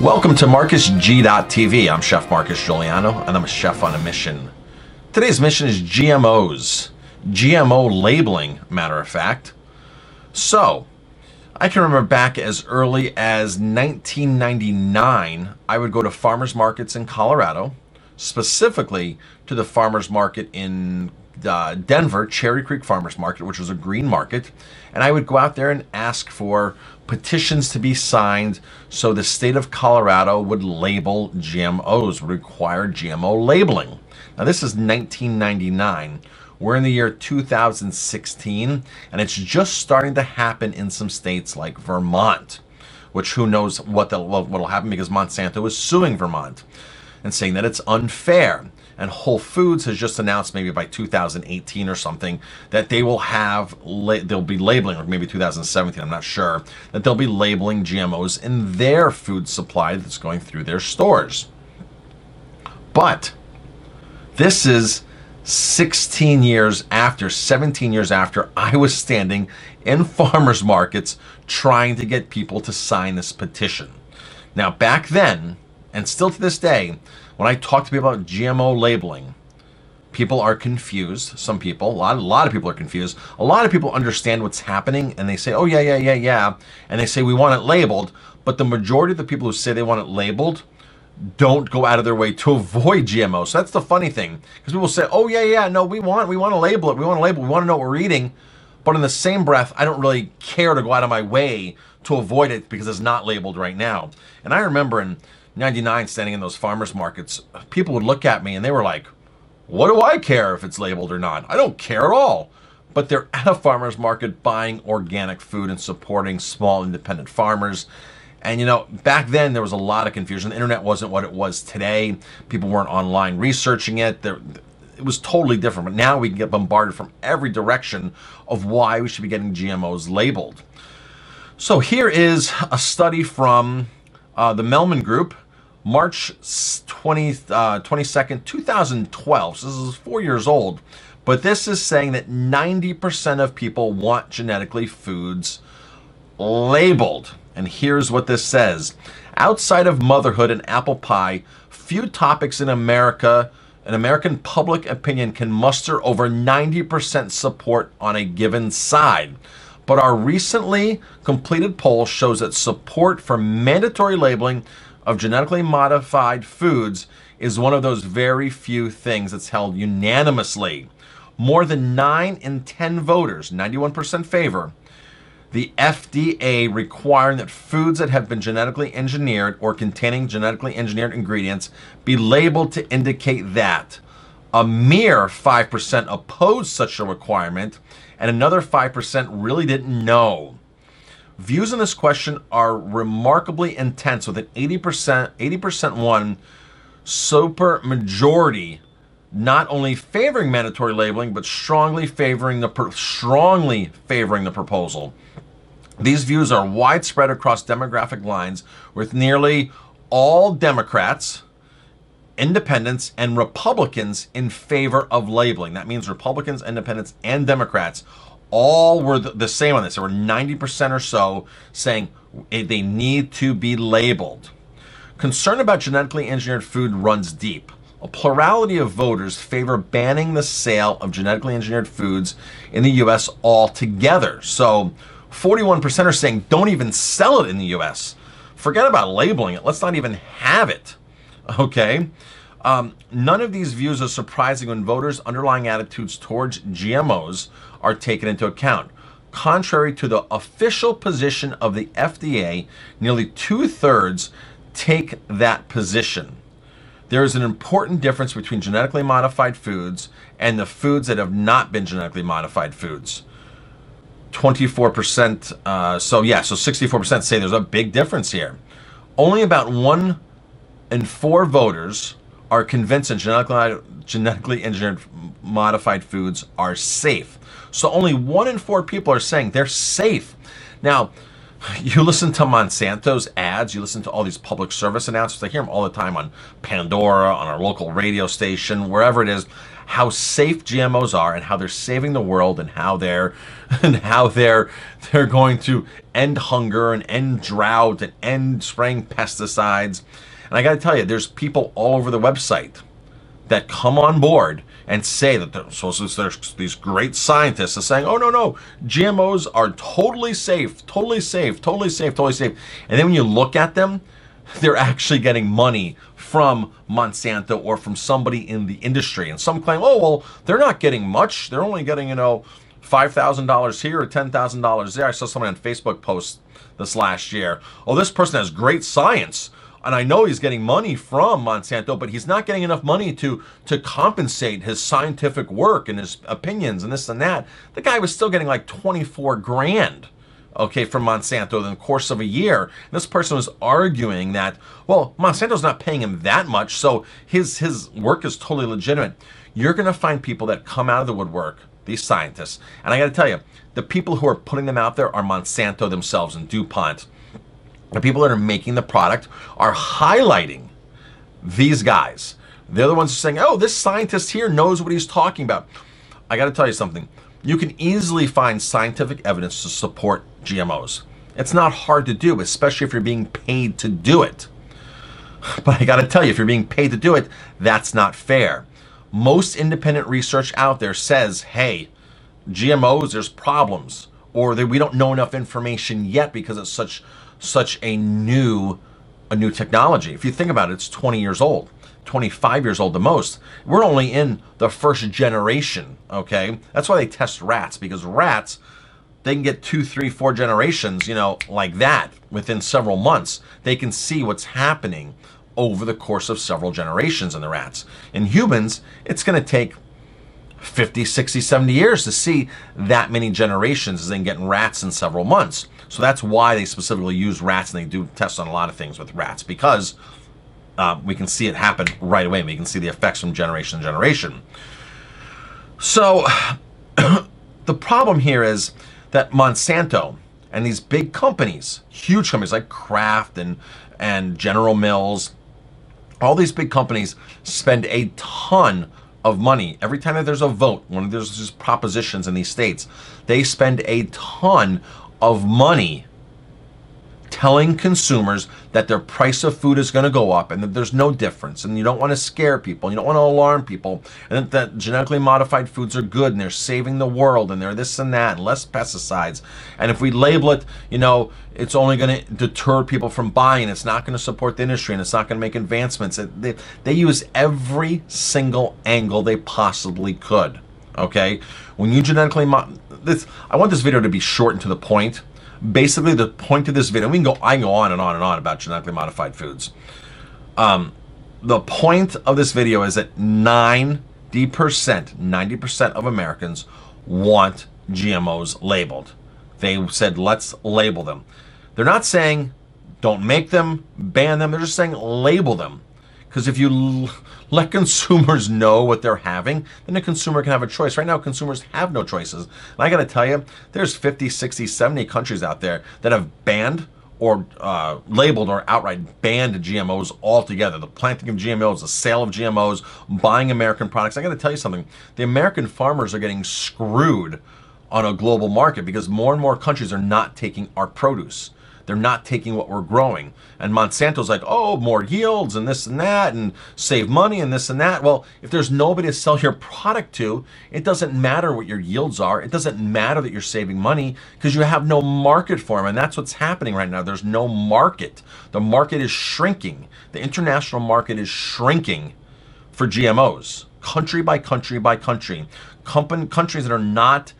Welcome to MarcusG.TV. I'm Chef Marcus Guiliano, and I'm a chef on a mission. Today's mission is GMOs. GMO labeling, matter of fact. So, I can remember back as early as 1999, I would go to farmers markets in Colorado, specifically to the farmers market in Denver, Cherry Creek Farmers Market, which was a green market, and I would go out there and ask for petitions to be signed so the state of Colorado would label GMOs, would require GMO labeling. Now this is 1999. We're in the year 2016, and it's just starting to happen in some states like Vermont, which who knows what'll happen, because Monsanto is suing Vermont and saying that it's unfair. And Whole Foods has just announced, maybe by 2018 or something, that they will have, they'll be labeling, or maybe 2017, I'm not sure, that they'll be labeling GMOs in their food supply that's going through their stores. But this is 17 years after I was standing in farmers markets trying to get people to sign this petition. Now back then, and still to this day, when I talk to people about GMO labeling, people are confused. Some people, a lot of people are confused. A lot of people understand what's happening, and they say, oh yeah, and they say we want it labeled, but the majority of the people who say they want it labeled don't go out of their way to avoid GMO. So that's the funny thing, because people say, oh yeah, no, we want to label it, we want to know what we're eating, but in the same breath, I don't really care to go out of my way to avoid it because it's not labeled right now. And I remember in 99 standing in those farmers markets, people would look at me and they were like, what do I care if it's labeled or not? I don't care at all. But they're at a farmers market buying organic food and supporting small independent farmers. And you know, back then there was a lot of confusion. The internet wasn't what it was today. People weren't online researching it. It was totally different. But now we can get bombarded from every direction of why we should be getting GMOs labeled. So here is a study from the Melman Group, March 22nd, 2012. So this is 4 years old. But this is saying that 90% of people want genetically foods labeled. And here's what this says. Outside of motherhood and apple pie, few topics in America, American public opinion can muster over 90% support on a given side. But our recently completed poll shows that support for mandatory labeling of genetically modified foods is one of those very few things that's held unanimously. More than 9 in 10 voters, 91% favor, the FDA requiring that foods that have been genetically engineered or containing genetically engineered ingredients be labeled to indicate that. A mere 5% opposed such a requirement, and another 5% really didn't know. Views on this question are remarkably intense, with an 80% one super majority not only favoring mandatory labeling, but strongly favoring the proposal. These views are widespread across demographic lines, with nearly all Democrats, Independents, and Republicans in favor of labeling. That means Republicans, Independents, and Democrats all were the same on this. There were 90% or so saying they need to be labeled. Concern about genetically engineered food runs deep. A plurality of voters favor banning the sale of genetically engineered foods in the U.S. altogether. So 41% are saying don't even sell it in the U.S. Forget about labeling it. Let's not even have it. Okay? None of these views are surprising when voters' underlying attitudes towards GMOs are taken into account. Contrary to the official position of the FDA, nearly 2/3 take that position. There is an important difference between genetically modified foods and the foods that have not been genetically modified foods. 24%, so 64% say there's a big difference here. Only about 1 in 4 voters are convinced that genetically engineered modified foods are safe. So only 1 in 4 people are saying they're safe. Now, You listen to Monsanto's ads, you listen to all these public service announcements. I hear them all the time on Pandora, on our local radio station, wherever it is, how safe GMOs are and how they're saving the world and how they're going to end hunger and end drought and end spraying pesticides. And I got to tell you, there's people all over the website that come on board and say that there's these great scientists are saying, oh, no, GMOs are totally safe, totally safe, totally safe, totally safe. And then when you look at them, they're actually getting money from Monsanto or from somebody in the industry. And some claim, oh, well, they're not getting much. They're only getting, $5,000 here or $10,000 there. I saw someone on Facebook post this last year. Oh, this person has great science. And I know he's getting money from Monsanto, but he's not getting enough money to compensate his scientific work and his opinions and this and that. The guy was still getting like 24 grand, okay, from Monsanto in the course of a year. And this person was arguing that, well, Monsanto's not paying him that much, so his work is totally legitimate. You're going to find people that come out of the woodwork, these scientists. And I got to tell you, the people who are putting them out there are Monsanto themselves and DuPont. The people that are making the product are highlighting these guys. They're the ones who are saying, oh, this scientist here knows what he's talking about. I got to tell you something. You can easily find scientific evidence to support GMOs. It's not hard to do, especially if you're being paid to do it. But I got to tell you, if you're being paid to do it, that's not fair. Most independent research out there says, hey, GMOs, there's problems, or that we don't know enough information yet because it's such a new technology. If you think about it, it's 20 years old, 25 years old the most. We're only in the first generation, okay? That's why they test rats, because rats, they can get 2, 3, 4 generations, like that within several months. They can see what's happening over the course of several generations in the rats. In humans, it's going to take 50, 60, 70 years to see that many generations as they can get in rats in several months. So that's why they specifically use rats, and they do tests on a lot of things with rats, because we can see it happen right away. We can see the effects from generation to generation. So the problem here is that Monsanto and these big companies, huge companies like Kraft and General Mills, all these big companies spend a ton of money. Every time that there's a vote, when there's these propositions in these states, they spend a ton of money telling consumers that their price of food is going to go up and that there's no difference, and you don't want to scare people, you don't want to alarm people, and that genetically modified foods are good and they're saving the world and they're this and that and less pesticides, and if we label it, it's only going to deter people from buying, it's not going to support the industry, and it's not going to make advancements. They use every single angle they possibly could. Okay, when you genetically I want this video to be short and to the point. Basically, the point of this video, I can go on and on and on about genetically modified foods. The point of this video is that 90% of Americans want GMOs labeled. They said, let's label them. They're not saying don't make them, ban them. They're just saying label them. Because if you let consumers know what they're having, then the consumer can have a choice. Right now, consumers have no choices. And I got to tell you, there's 50, 60, 70 countries out there that have banned or labeled or outright banned GMOs altogether. The planting of GMOs, the sale of GMOs, buying American products. I got to tell you something. The American farmers are getting screwed on a global market because more and more countries are not taking our produce. They're not taking what we're growing. And Monsanto's like, oh, more yields and this and that and save money and this and that. Well, if there's nobody to sell your product to, it doesn't matter what your yields are. It doesn't matter that you're saving money because you have no market for them. And that's what's happening right now. There's no market. The market is shrinking. The international market is shrinking for GMOs, country by country by country. Countries that are not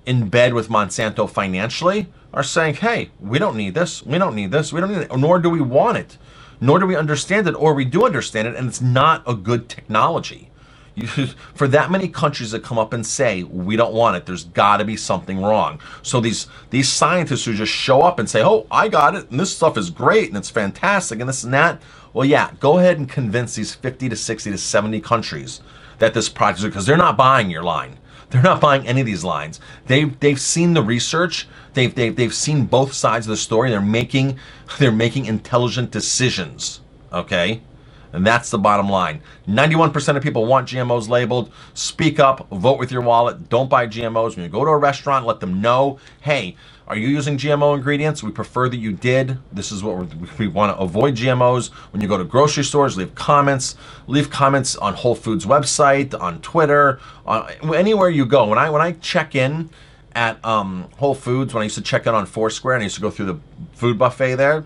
in bed with Monsanto financially are saying, hey, we don't need this, we don't need this, we don't need it, nor do we want it, nor do we understand it, or we do understand it, and it's not a good technology. For that many countries that come up and say, we don't want it, there's got to be something wrong. So these scientists who just show up and say, oh, I got it, and this stuff is great, and it's fantastic, and this and that, well, yeah, go ahead and convince these 50 to 60 to 70 countries that this product is, because they're not buying your line. They're not buying any of these lines. They've seen the research. They've seen both sides of the story. They're making intelligent decisions. Okay, and that's the bottom line. 91% of people want GMOs labeled. Speak up. Vote with your wallet. Don't buy GMOs. When you go to a restaurant, let them know, hey, are you using GMO ingredients? We prefer that you did. This is what we want to avoid GMOs. When you go to grocery stores, leave comments. Leave comments on Whole Foods website, on Twitter, on anywhere you go. When I check in at Whole Foods, when I used to check in on Foursquare and I used to go through the food buffet there,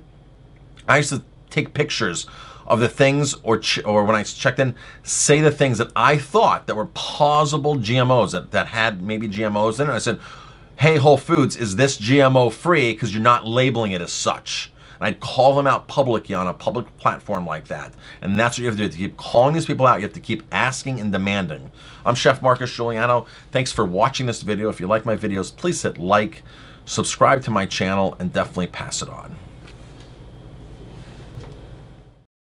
I used to take pictures of the things, or when I checked in, say the things that I thought that were plausible GMOs, that had maybe GMOs in it. I said, hey, Whole Foods, is this GMO free? Because you're not labeling it as such. And I'd call them out publicly on a public platform like that. And that's what you have to do. To keep calling these people out, you have to keep asking and demanding. I'm Chef Marcus Guiliano. Thanks for watching this video. If you like my videos, please hit like, subscribe to my channel, and definitely pass it on.